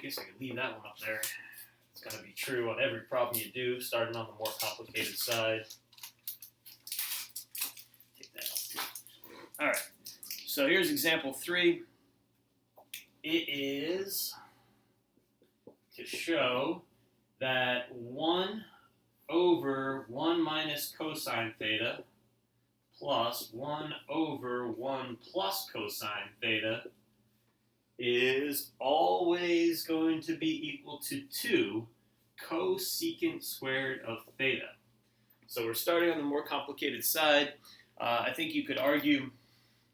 guess I could leave that one up there. It's going to be true on every problem you do, starting on the more complicated side. Take that off too. All right, so here's example 3. It is to show that 1 over 1 minus cosine theta plus 1 over 1 plus cosine theta is always going to be equal to 2 cosecant squared of theta. So we're starting on the more complicated side. I think you could argue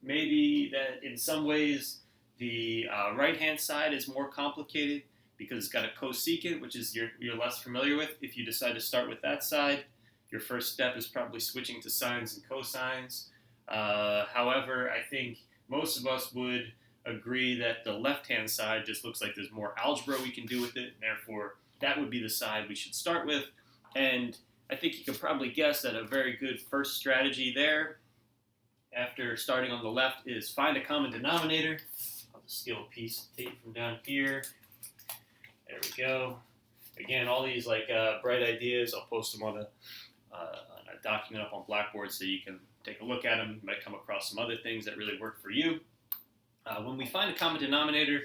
maybe that in some ways the right-hand side is more complicated because it's got a cosecant, which is you're less familiar with. If you decide to start with that side, your first step is probably switching to sines and cosines. However, I think most of us would agree that the left-hand side just looks like there's more algebra we can do with it, and therefore that would be the side we should start with. And I think you can probably guess that a very good first strategy there, after starting on the left, is find a common denominator. I'll just steal a piece of tape from down here. There we go. Again, all these bright ideas, I'll post them on a document up on Blackboard so you can take a look at them. You might come across some other things that really work for you. When we find a common denominator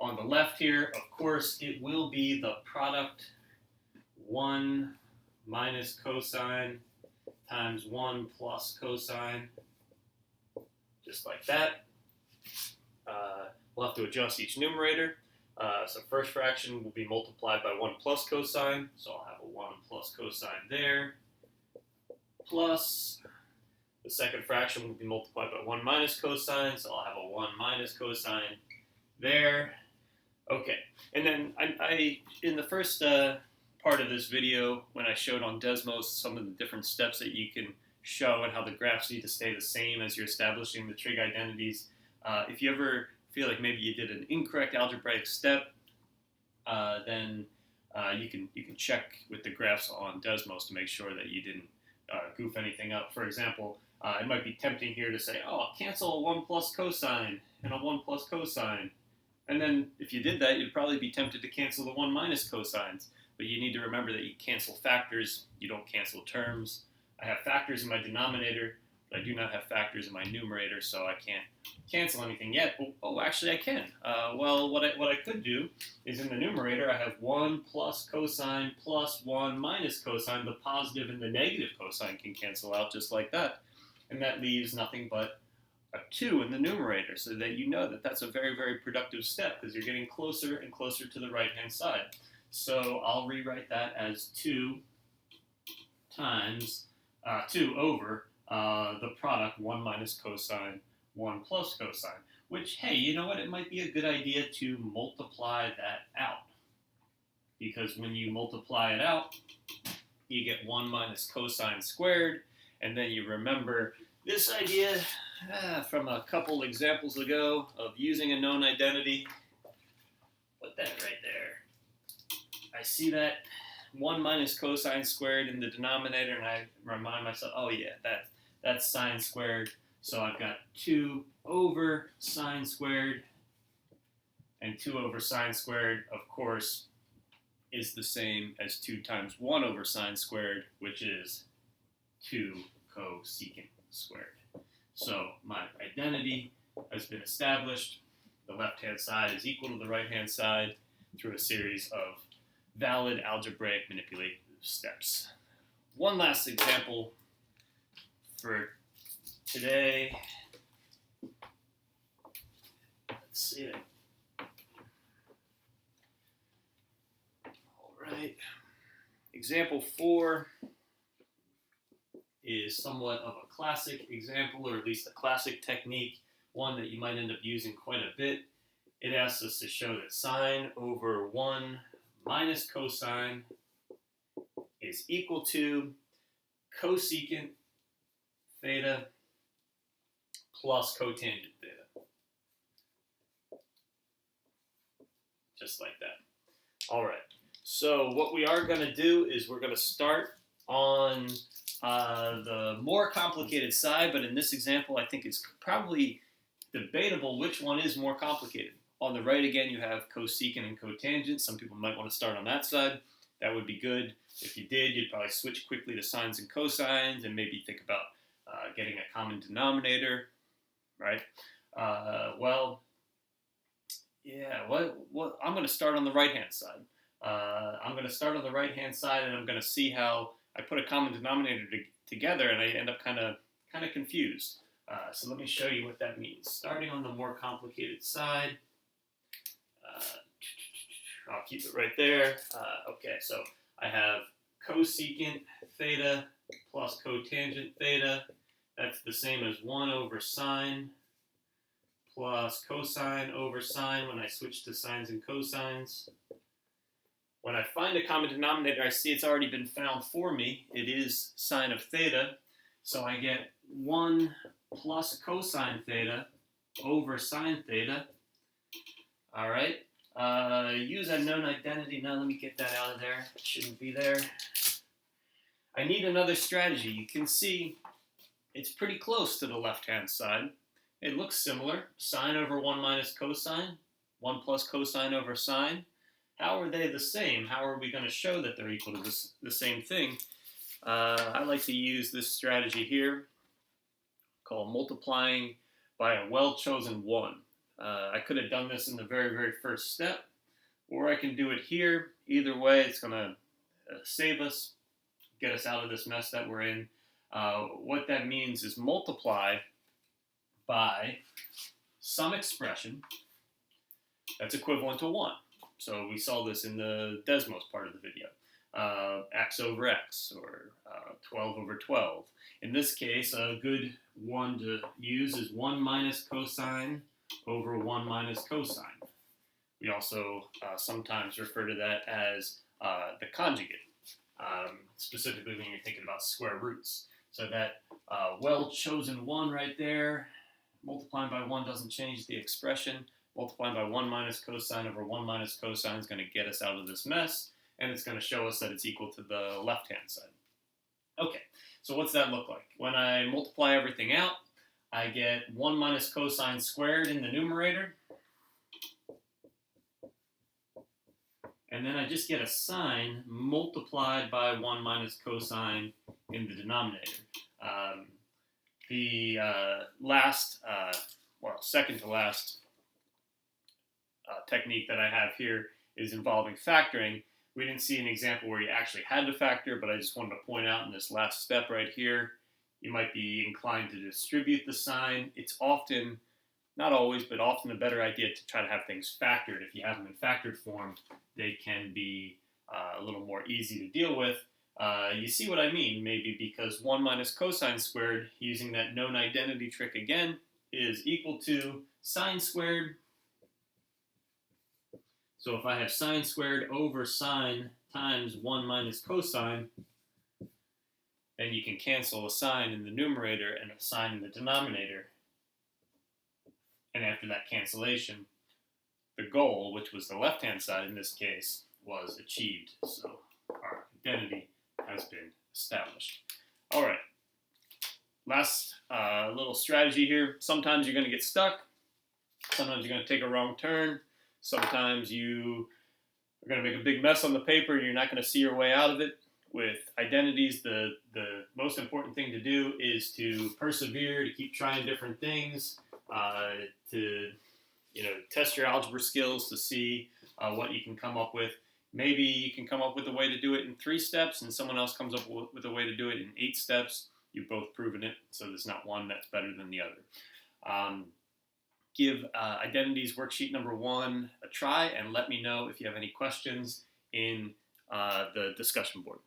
on the left here, of course, it will be the product 1 minus cosine times 1 plus cosine, just like that. We'll have to adjust each numerator. So first fraction will be multiplied by 1 plus cosine, so I'll have a 1 plus cosine there, plus the second fraction will be multiplied by 1 minus cosine, so I'll have a 1 minus cosine there. Okay, and then I in the first part of this video, when I showed on Desmos some of the different steps that you can show and how the graphs need to stay the same as you're establishing the trig identities, if you ever feel like maybe you did an incorrect algebraic step, then you can check with the graphs on Desmos to make sure that you didn't goof anything up. For example, it might be tempting here to say, oh, I'll cancel a 1 plus cosine and a 1 plus cosine. And then if you did that, you'd probably be tempted to cancel the 1 minus cosines. But you need to remember that you cancel factors, you don't cancel terms. I have factors in my denominator, but I do not have factors in my numerator, so I can't cancel anything yet. Oh, actually I can. Well, what I could do is in the numerator I have 1 plus cosine plus 1 minus cosine. The positive and the negative cosine can cancel out just like that. And that leaves nothing but a 2 in the numerator, so that you know that that's a very, very productive step because you're getting closer and closer to the right-hand side. So I'll rewrite that as 2 over the product 1 minus cosine, 1 plus cosine, which, hey, you know what? It might be a good idea to multiply that out. Because when you multiply it out, you get 1 minus cosine squared, and then you remember this idea from a couple examples ago of using a known identity. Put that right there. I see that 1 minus cosine squared in the denominator, and I remind myself, oh yeah, that's sine squared. So I've got 2 over sine squared, and 2 over sine squared, of course, is the same as 2 times 1 over sine squared, which is 2 cosecant squared. So my identity has been established. The left-hand side is equal to the right-hand side through a series of valid algebraic manipulative steps. One last example for today. Let's see it. All right. Example 4 is somewhat of a classic example, or at least a classic technique, one that you might end up using quite a bit. It asks us to show that sine over 1 minus cosine is equal to cosecant theta plus cotangent theta. Just like that. All right. So what we are going to do is we're going to start on the more complicated side, but in this example, I think it's probably debatable which one is more complicated. On the right again, you have cosecant and cotangent. Some people might want to start on that side. That would be good. If you did, you'd probably switch quickly to sines and cosines and maybe think about getting a common denominator, right? I'm going to start on the right-hand side. I'm going to start on the right-hand side, and I'm going to see how I put a common denominator together, and I end up kind of confused. So let me show you what that means. Starting on the more complicated side, I'll keep it right there. Okay, so I have cosecant theta plus cotangent theta. That's the same as 1 over sine plus cosine over sine when I switch to sines and cosines. When I find a common denominator, I see it's already been found for me. It is sine of theta. So I get 1 plus cosine theta over sine theta. All right. Use a known identity. Now let me get that out of there. It shouldn't be there. I need another strategy. You can see it's pretty close to the left-hand side. It looks similar. Sine over 1 minus cosine. 1 plus cosine over sine. How are they the same? How are we going to show that they're equal to the same thing? I like to use this strategy here called multiplying by a well-chosen 1. I could have done this in the very, very first step, or I can do it here. Either way, it's going to save us, get us out of this mess that we're in. What that means is multiply by some expression that's equivalent to 1. So we saw this in the Desmos part of the video. X over x, or 12 over 12. In this case, a good one to use is 1 minus cosine over 1 minus cosine. We also sometimes refer to that as the conjugate, specifically when you're thinking about square roots. So that well-chosen 1 right there, multiplying by 1 doesn't change the expression. Multiplying by 1 minus cosine over 1 minus cosine is going to get us out of this mess, and it's going to show us that it's equal to the left-hand side. Okay, so what's that look like? When I multiply everything out, I get 1 minus cosine squared in the numerator, and then I just get a sine multiplied by 1 minus cosine in the denominator. Second to last technique that I have here is involving factoring. We didn't see an example where you actually had to factor, but I just wanted to point out in this last step right here, you might be inclined to distribute the sign. It's often, not always, but often a better idea to try to have things factored. If you have them in factored form, they can be a little more easy to deal with. You see what I mean, maybe because 1 minus cosine squared, using that known identity trick again, is equal to sine squared. So if I have sine squared over sine times 1 minus cosine, then you can cancel a sine in the numerator and a sine in the denominator. And after that cancellation, the goal, which was the left-hand side in this case, was achieved. So our identity has been established. All right. Last little strategy here. Sometimes you're going to get stuck. Sometimes you're going to take a wrong turn. Sometimes you are going to make a big mess on the paper and you're not going to see your way out of it. With identities, the most important thing to do is to persevere, to keep trying different things, to test your algebra skills to see what you can come up with. Maybe you can come up with a way to do it in 3 steps and someone else comes up with a way to do it in 8 steps. You've both proven it, so there's not one that's better than the other. Give Identities worksheet number 1 a try and let me know if you have any questions in the discussion board.